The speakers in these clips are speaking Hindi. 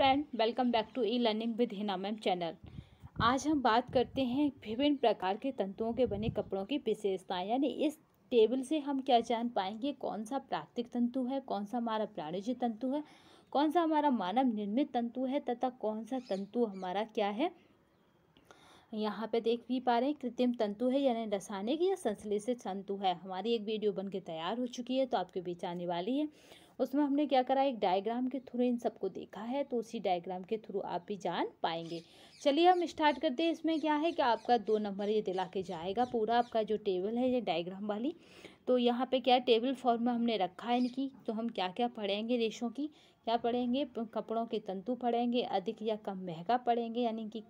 Friend, welcome back to e learning with Hina ma'am channel. आज हम बात करते हैं विभिन्न प्रकार के तंतुओं के बने कपड़ों की विशेषताएं। यानी इस टेबल से हम क्या जान पाएंगे, कौन सा प्राकृतिक तंतु है, कौन सा हमारा प्राणिज तंतु है, कौन सा हमारा मानव निर्मित तंतु है तथा कौन सा तंतु हमारा क्या है, यहाँ पे देख भी पा रहे हैं कृत्रिम तंतु है यानी रासायनिक या संश्लेषित तंतु है। हमारी एक वीडियो बनके तैयार हो चुकी है, तो आपके बीच आने वाली है। उसमें हमने क्या करा, एक डायग्राम के थ्रू इन सबको देखा है, तो उसी डायग्राम के थ्रू आप भी जान पाएंगे। चलिए हम स्टार्ट करते हैं। इसमें क्या है कि आपका 2 नंबर ये दिला के जाएगा पूरा आपका जो टेबल है ये डायग्राम वाली। तो यहाँ पे क्या टेबल फॉर्म में हमने रखा है इनकी। तो हम क्या क्या पढ़ेंगे, रेशों की क्या पढ़ेंगे, कपड़ों के तंतु पढ़ेंगे, अधिक या कम महंगा पढ़ेंगे, यानी कि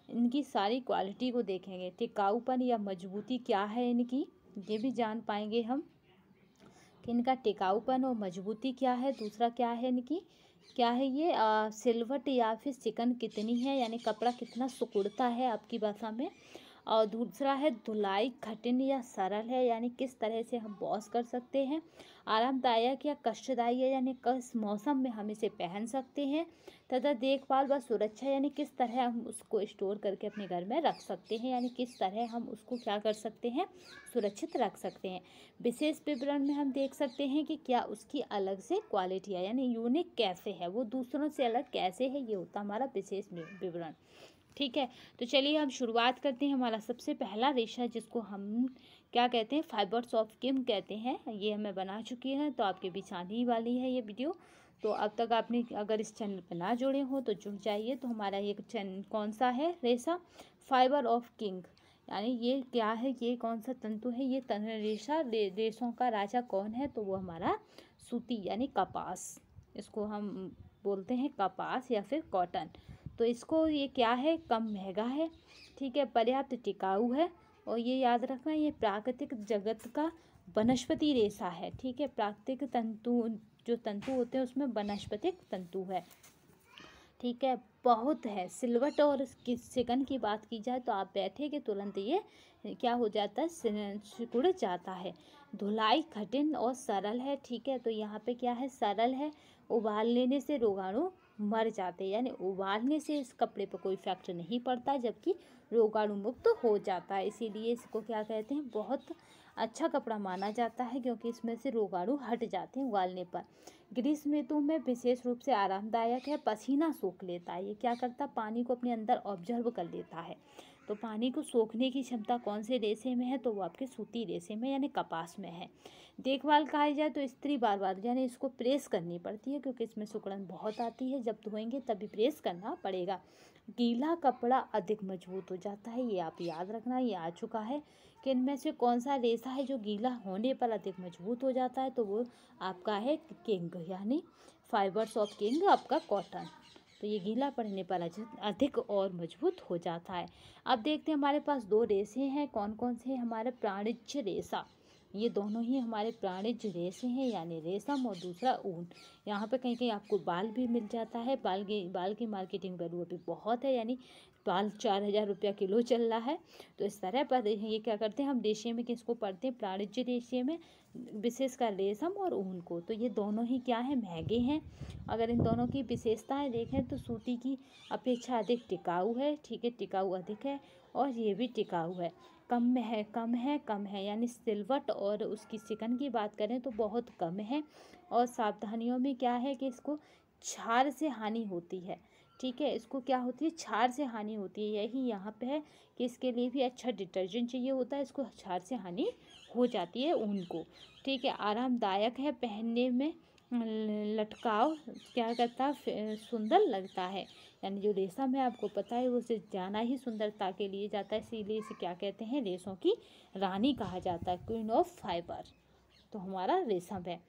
इनकी सारी क्वालिटी को देखेंगे। टिकाऊपन या मजबूती क्या है इनकी, ये भी जान पाएंगे हम कि इनका टिकाऊपन और मजबूती क्या है। दूसरा क्या है इनकी, क्या है ये सिलवट या फिर चिकन कितनी है, यानी कपड़ा कितना सिकुड़ता है आपकी भाषा में। और दूसरा है धुलाई कठिन या सरल है, यानी किस तरह से हम वॉश कर सकते हैं। आरामदायक या कष्टदायी है, यानी किस मौसम में हम इसे पहन सकते हैं। तथा देखभाल व सुरक्षा, यानी किस तरह हम उसको स्टोर करके अपने घर में रख सकते हैं, यानी किस तरह हम उसको क्या कर सकते हैं, सुरक्षित रख सकते हैं। विशेष विवरण में हम देख सकते हैं कि क्या उसकी अलग से क्वालिटी है, यानी यूनिक कैसे है, वो दूसरों से अलग कैसे है, ये होता हमारा विशेष विवरण। ठीक है, तो चलिए हम शुरुआत करते हैं। हमारा सबसे पहला रेशा जिसको हम क्या कहते हैं, फाइबर्स ऑफ किम कहते हैं, ये हमें बना चुकी है, तो आपके बीच आने ही वाली है ये वीडियो। तो अब तक आपने अगर इस चैनल पर ना जुड़े हो तो जुड़ जाइए। तो हमारा ये चैनल कौन सा है, रेशा फाइबर ऑफ किंग, यानी ये क्या है, ये कौन सा तंतु है, ये रेशा रेशों का राजा कौन है, तो वो हमारा सूती यानी कपास, इसको हम बोलते हैं कपास या फिर कॉटन। तो इसको ये क्या है, कम महंगा है, ठीक है, पर्याप्त टिकाऊ है, और ये याद रखना ये प्राकृतिक जगत का वनस्पति रेशा है। ठीक है, प्राकृतिक तंतु जो तंतु होते हैं उसमें वनस्पतिक तंतु है। ठीक है, बहुत है। सिलवट और चिकन की बात की जाए तो आप बैठे के तुरंत ये क्या हो जाता है, सिकुड़ जाता है। धुलाई कठिन और सरल है। ठीक है, तो यहाँ पे क्या है, सरल है, उबाल लेने से रोगाणु मर जाते हैं, यानी उबालने से इस कपड़े पर कोई इफेक्ट नहीं पड़ता, जबकि रोगाणु मुक्त हो जाता है। इसीलिए इसको क्या कहते हैं, बहुत अच्छा कपड़ा माना जाता है, क्योंकि इसमें से रोगाणु हट जाते हैं उबालने पर। ग्रीष्म ऋतु में विशेष रूप से आरामदायक है, पसीना सोख लेता है, ये क्या करता है, पानी को अपने अंदर ऑब्जर्व कर लेता है। तो पानी को सोखने की क्षमता कौन से रेशे में है, तो वो आपके सूती रेशे में यानी कपास में है। देखभाल कहा जाए तो स्त्री बार बार यानी इसको प्रेस करनी पड़ती है, क्योंकि इसमें सिकुड़न बहुत आती है, जब धोएंगे तभी प्रेस करना पड़ेगा। गीला कपड़ा अधिक मजबूत हो जाता है, ये आप याद रखना, ये आ चुका है कि इनमें से कौन सा रेशा है जो गीला होने पर अधिक मजबूत हो जाता है, तो वो आपका है किंग, यानी फाइबर्स ऑफ किंग आपका कॉटन। तो ये गीला पड़ने पर अधिक और मजबूत हो जाता है। अब देखते हैं हमारे पास 2 रेशे हैं, कौन कौन से हैं, हमारे प्राणिज रेशा, ये दोनों ही हमारे प्राणिज रेशे हैं, यानी रेशम और दूसरा ऊन। यहाँ पे कहीं कहीं आपको बाल भी मिल जाता है, बाल की मार्केटिंग वैल्यू अभी बहुत है, यानी बाल 4000 रुपया किलो चल रहा है। तो इस तरह पर ये क्या करते हैं, हम रेशे में किसको पढ़ते हैं, प्राणिज रेशे में विशेषकर रेशम और ऊन को। तो ये दोनों ही क्या है, महंगे हैं। अगर इन दोनों की विशेषताएं देखें तो सूती की अपेक्षा अधिक टिकाऊ है। ठीक है, टिकाऊ अधिक है, और ये भी टिकाऊ है। कम है, यानी सिलवट और उसकी चिकन की बात करें तो बहुत कम है। और सावधानियों में क्या है कि इसको क्षार से हानि होती है। ठीक है, इसको क्या होती है, क्षार से हानि होती है। यही यहाँ पे है कि इसके लिए भी अच्छा डिटर्जेंट चाहिए होता है, इसको क्षार से हानि हो जाती है ऊन को। ठीक है, आरामदायक है, पहनने में लटकाव क्या करता है, सुंदर लगता है, यानी जो रेशम है आपको पता है उसे जाना ही सुंदरता के लिए जाता है, इसीलिए इसे क्या कहते हैं, रेशों की रानी कहा जाता है, क्वीन ऑफ फाइबर। तो हमारा रेशम है।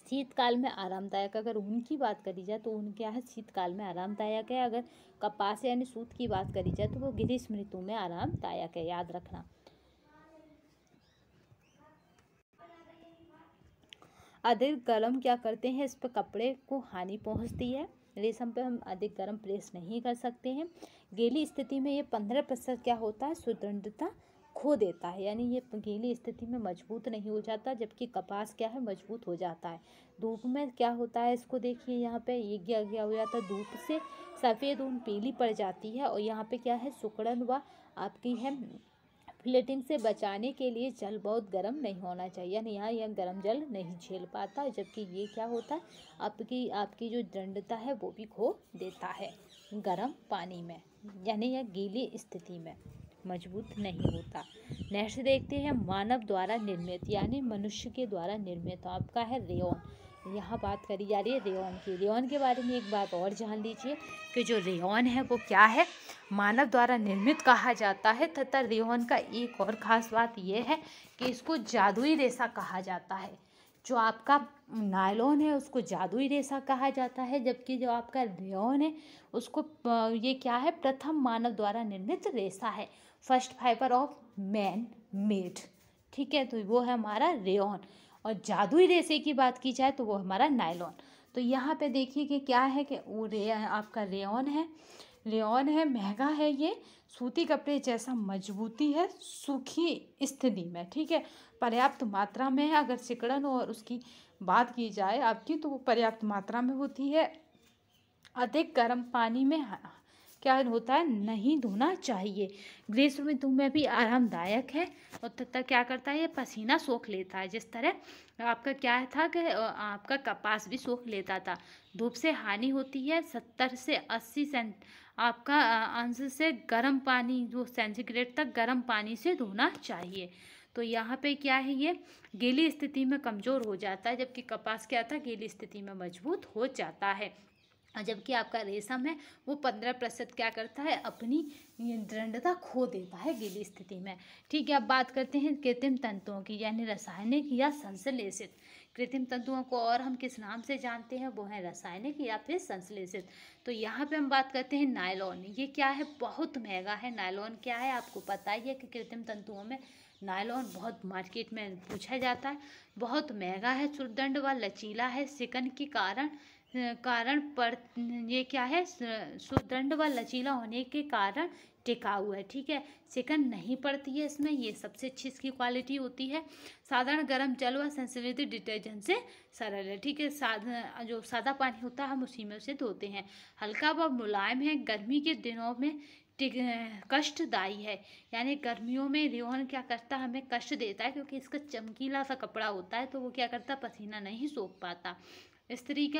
शीतकाल में आरामदायक, अगर ऊन की बात करी जाए तो ऊन क्या है, शीतकाल में आरामदायक है। अगर कपास यानी सूत की बात करी जाए तो वो ग्रीष्म ऋतु में आरामदायक है, याद रखना। अधिक गर्म क्या करते हैं, इस पर कपड़े को हानि पहुंचती है। रेशम पे हम अधिक गर्म प्रेस नहीं कर सकते हैं। गीली स्थिति में ये 15% क्या होता है, सुदृढ़ता खो देता है, यानी ये गीली स्थिति में मजबूत नहीं हो जाता, जबकि कपास क्या है मजबूत हो जाता है। धूप में क्या होता है, इसको देखिए यहाँ पे ये क्या हो जाता है, धूप से सफ़ेद ऊन पीली पड़ जाती है और यहाँ पे क्या है सिकुड़न व आपकी है फ्लेटिंग से बचाने के लिए जल बहुत गर्म नहीं होना चाहिए, यानी यहाँ यह गर्म जल नहीं झेल पाता, जबकि ये क्या होता है आपकी आपकी जो दृढ़ता है वो भी खो देता है गर्म पानी में, यानी यह गीली स्थिति में मजबूत नहीं होता। नेक्स्ट देखते हैं मानव द्वारा निर्मित, यानी मनुष्य के द्वारा निर्मित आपका है रेयॉन। यहाँ बात करी जा रही है रेयॉन की। रेयॉन के बारे में एक बात और जान लीजिए कि जो रेयॉन है वो क्या है, मानव द्वारा निर्मित कहा जाता है, तथा रेयॉन का एक और ख़ास बात यह है कि इसको जादुई रेशा कहा जाता है। जो आपका नायलॉन है उसको जादुई रेशा कहा जाता है, जबकि जो आपका रेयॉन है उसको ये क्या है प्रथम मानव द्वारा निर्मित रेशा है, first fibre of man made. ठीक है, तो वो है हमारा रेयॉन। और जादुई रेशे की बात की जाए तो वो हमारा नायलॉन। तो यहाँ पे देखिए कि क्या है कि वो आपका रेयॉन है, रेयॉन है, महंगा है, ये सूती कपड़े जैसा मजबूती है सूखी स्थिति में। ठीक है, पर्याप्त मात्रा में है। अगर सिकुड़न और उसकी बात की जाए आपकी तो वो पर्याप्त मात्रा में होती है। अधिक गर्म पानी में क्या होता है नहीं धोना चाहिए। ग्रीष्म ऋतु में भी आरामदायक है और तथा क्या करता है ये पसीना सोख लेता है, जिस तरह आपका क्या था कि आपका कपास भी सोख लेता था। धूप से हानि होती है 70 से 80 आपका अंश से गर्म पानी जो सेंटीग्रेड तक गर्म पानी से धोना चाहिए। तो यहाँ पे क्या है ये गीली स्थिति में कमज़ोर हो जाता है, जबकि कपास क्या था गीली स्थिति में मजबूत हो जाता है। जबकि आपका रेशम है वो 15% क्या करता है अपनी दृढ़ता खो देता है गीली स्थिति में। ठीक है, अब बात करते हैं कृत्रिम तंतुओं की, यानी रासायनिक या संश्लेषित। कृत्रिम तंतुओं को और हम किस नाम से जानते हैं, वो है रासायनिक या फिर संश्लेषित। तो यहाँ पे हम बात करते हैं नायलॉन। ये क्या है बहुत महंगा है। नायलॉन क्या है आपको पता ही है कि कृत्रिम तंतुओं में नायलॉन बहुत मार्केट में पूछा जाता है, बहुत महंगा है, सुदृढ़ व लचीला है, सिकन के कारण पर ये क्या है सुदृढ़ व लचीला होने के कारण टिकाऊ है। ठीक है, सिकन नहीं पड़ती है इसमें, ये सबसे अच्छी इसकी क्वालिटी होती है। साधारण गर्म जल व संशोधित डिटर्जेंट से सरल है। ठीक है, जो सादा पानी होता है हम उसी में उसे धोते हैं। हल्का व मुलायम है, गर्मी के दिनों में कष्टदायी है, यानी गर्मियों में रेयॉन क्या करता है हमें कष्ट देता है, क्योंकि इसका चमकीला सा कपड़ा होता है तो वो क्या करता है पसीना नहीं सोख पाता इस तरीके।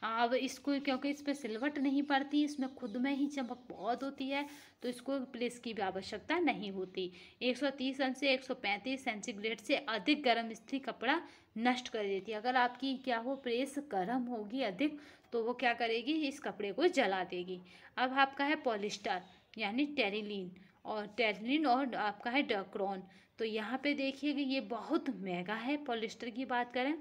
अब इसको क्योंकि इस पर सिलवट नहीं पड़ती, इसमें खुद में ही चमक बहुत होती है, तो इसको प्रेस की भी आवश्यकता नहीं होती। 130 अंश से 135 सेंटीग्रेड से अधिक गर्म स्थिति कपड़ा नष्ट कर देती है। अगर आपकी क्या हो प्रेस गर्म होगी अधिक तो वो क्या करेगी इस कपड़े को जला देगी। अब आपका है पॉलिस्टर यानी टेरिलीन और आपका है डक्रॉन। तो यहाँ पे देखिए कि ये बहुत महंगा है। पॉलिस्टर की बात करें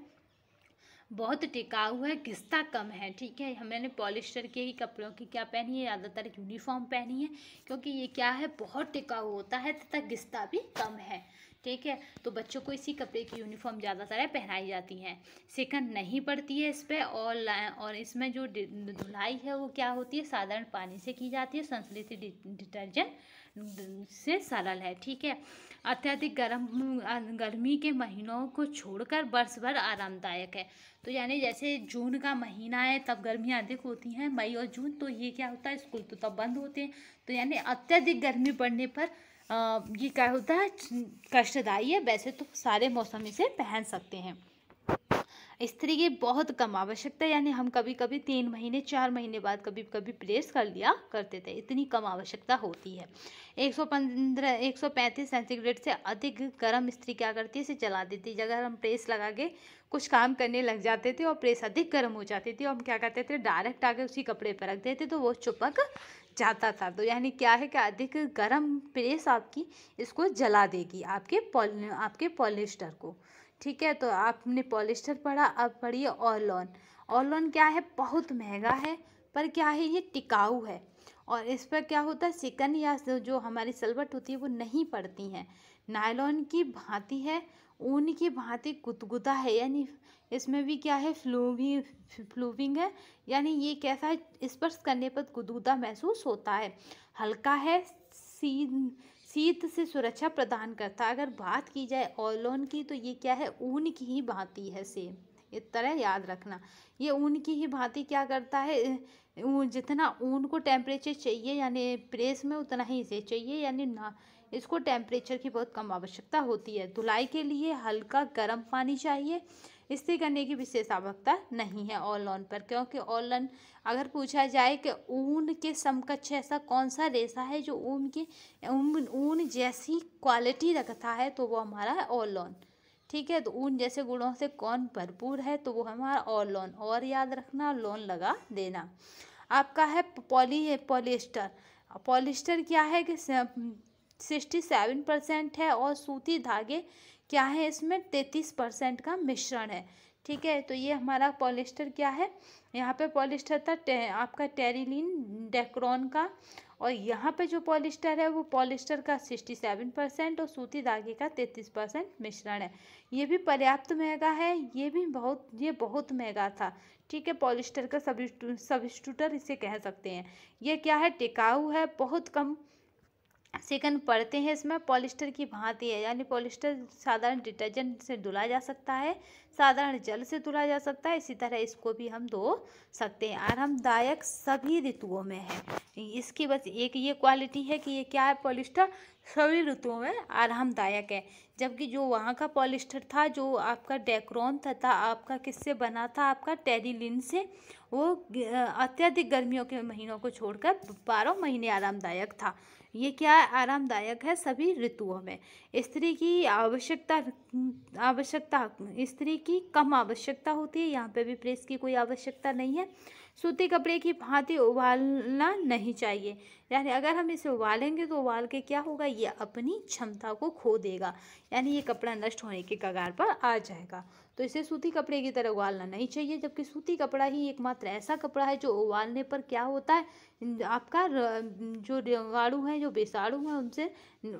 बहुत टिकाऊ है, घिसता कम है। ठीक है, मैंने पॉलिस्टर के ही कपड़ों की क्या पहनी है ज़्यादातर यूनिफॉर्म पहनी है, क्योंकि ये क्या है बहुत टिकाऊ होता है तथा घिसता भी कम है। ठीक है, तो बच्चों को इसी कपड़े की यूनिफॉर्म ज़्यादातर पहनाई जाती हैं। सिकन नहीं पड़ती है इस पर, और इसमें जो धुलाई है वो क्या होती है साधारण पानी से की जाती है, संश्लेषित डिटर्जेंट से सरल है। ठीक है, अत्यधिक गर्मी के महीनों को छोड़कर वर्ष भर आरामदायक है। तो यानी जैसे जून का महीना है तब गर्मियाँ अधिक होती हैं, मई और जून, तो ये क्या होता है स्कूल तो तब बंद होते हैं। तो यानी अत्यधिक गर्मी पड़ने पर ये क्या होता है कष्टदायी है। वैसे तो सारे मौसम इसे पहन सकते हैं। इस्त्री की बहुत कम आवश्यकता, यानी हम कभी कभी 3 महीने 4 महीने बाद कभी कभी प्रेस कर लिया करते थे, इतनी कम आवश्यकता होती है। 135 सेंटीग्रेड से अधिक गर्म इस्त्री क्या करती है इसे जला देती है। अगर हम प्रेस लगा के कुछ काम करने लग जाते थे और प्रेस अधिक गर्म हो जाती थी और हम क्या करते थे डायरेक्ट आके उसी कपड़े पर रख देते तो वो चिपक जाता था। तो यानी क्या है कि अधिक गर्म प्रेस आपकी इसको जला देगी आपके पॉलिस्टर को। ठीक है, तो आपने पॉलिस्टर पढ़ा, अब पढ़िए ऑर्लॉन। ऑर्लॉन क्या है बहुत महंगा है, पर क्या है ये टिकाऊ है और इस पर क्या होता है सिकन या जो हमारी सलवट होती है वो नहीं पड़ती हैं। नायलॉन की भांति है, ऊन की भांति गुदगुदा है, यानी इसमें भी क्या है फ्लूविंग है, यानी ये कैसा है स्पर्श करने पर गुदगुदा महसूस होता है। हल्का है, शीत से सुरक्षा प्रदान करता है। अगर बात की जाए ऑलोन की, तो ये क्या है, ऊन की ही भांति है, सेम इस तरह याद रखना। ये ऊन की ही भांति क्या करता है, जितना ऊन को टेम्परेचर चाहिए यानी प्रेस में, उतना ही इसे चाहिए, यानी ना इसको टेम्परेचर की बहुत कम आवश्यकता होती है। धुलाई के लिए हल्का गर्म पानी चाहिए, इस्त्री करने की विशेष आवश्यकता नहीं है ऑलोन पर, क्योंकि ऑलोन अगर पूछा जाए कि ऊन के समकक्ष ऐसा कौन सा रेशा है जो ऊन जैसी क्वालिटी रखता है, तो वो हमारा है ऑलोन। ठीक है, तो ऊन जैसे गुणों से कौन भरपूर है, तो वो हमारा ऑलोन। और याद रखना, लोन लगा देना। आपका है पॉलिएस्टर। पॉलिएस्टर क्या है कि 67% है, और सूती धागे क्या है, इसमें 33% का मिश्रण है। ठीक है, तो ये हमारा पॉलिएस्टर क्या है, यहाँ पे पॉलिएस्टर था आपका टेरिलीन डेक्रॉन का, और यहाँ पे जो पॉलिएस्टर है वो पॉलिएस्टर का 67% और सूती धागे का 33% मिश्रण है। ये भी पर्याप्त महंगा है, ये बहुत महंगा था। ठीक है, पॉलिएस्टर का सब्स्टिट्यूटर इसे कह सकते हैं। ये क्या है, टिकाऊ है, बहुत कम सेकंड पड़ते हैं इसमें, पॉलिएस्टर की भांति है, यानी पॉलिएस्टर साधारण डिटर्जेंट से धुला जा सकता है, साधारण जल से धुला जा सकता है, इसी तरह इसको भी हम धो सकते हैं। आरामदायक सभी ऋतुओं में है। इसकी बस एक ये क्वालिटी है कि ये क्या है, पॉलिएस्टर सभी ऋतुओं में आरामदायक है। जबकि जो वहाँ का पॉलिएस्टर था, जो आपका डेक्रॉन था आपका किससे बना था, आपका टेरिलीन से, वो अत्यधिक गर्मियों के महीनों को छोड़कर 12 महीने आरामदायक था। ये क्या है, आरामदायक है सभी ऋतुओं में। स्त्री की स्त्री की कम आवश्यकता होती है, यहाँ पे भी प्रेस की कोई आवश्यकता नहीं है। सूती कपड़े की भांति उबालना नहीं चाहिए, यानी अगर हम इसे उबालेंगे तो उबाल के क्या होगा, ये अपनी क्षमता को खो देगा, यानी ये कपड़ा नष्ट होने के कगार पर आ जाएगा। तो इसे सूती कपड़े की तरह उबालना नहीं चाहिए, जबकि सूती कपड़ा ही एकमात्र ऐसा कपड़ा है जो उबालने पर क्या होता है, आपका जो रोगाणु हैं, जो विषाणु हैं,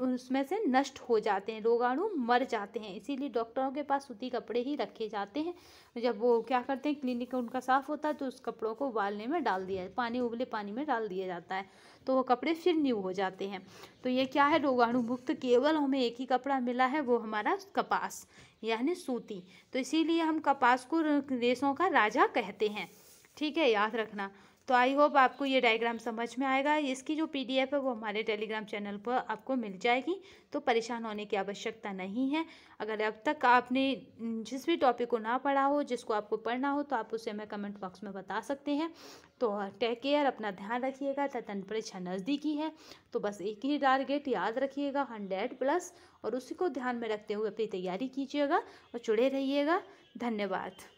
उसमें से नष्ट हो जाते हैं, रोगाणु मर जाते हैं। इसीलिए डॉक्टरों के पास सूती कपड़े ही रखे जाते हैं। जब वो क्या करते हैं, क्लिनिक उनका साफ होता है, तो उस कपड़ों को उबालने में डाल दिया, उबले पानी में डाल दिया जाता है, तो वो कपड़े फिर न्यू हो जाते हैं। तो ये क्या है, रोगाणु मुक्त केवल हमें एक ही कपड़ा मिला है, वो हमारा कपास यानी सूती। तो इसीलिए हम कपास को रेशों का राजा कहते हैं। ठीक है, याद रखना। तो आई होप आपको ये डायग्राम समझ में आएगा। इसकी जो PDF है वो हमारे टेलीग्राम चैनल पर आपको मिल जाएगी, तो परेशान होने की आवश्यकता नहीं है। अगर अब तक आपने जिस भी टॉपिक को ना पढ़ा हो, जिसको आपको पढ़ना हो, तो आप उसे हमें कमेंट बॉक्स में बता सकते हैं। तो टेक केयर, अपना ध्यान रखिएगा। तन परीक्षा नज़दीकी है, तो बस एक ही टारगेट याद रखिएगा, 100+, और उसी को ध्यान में रखते हुए अपनी तैयारी कीजिएगा और जुड़े रहिएगा। धन्यवाद।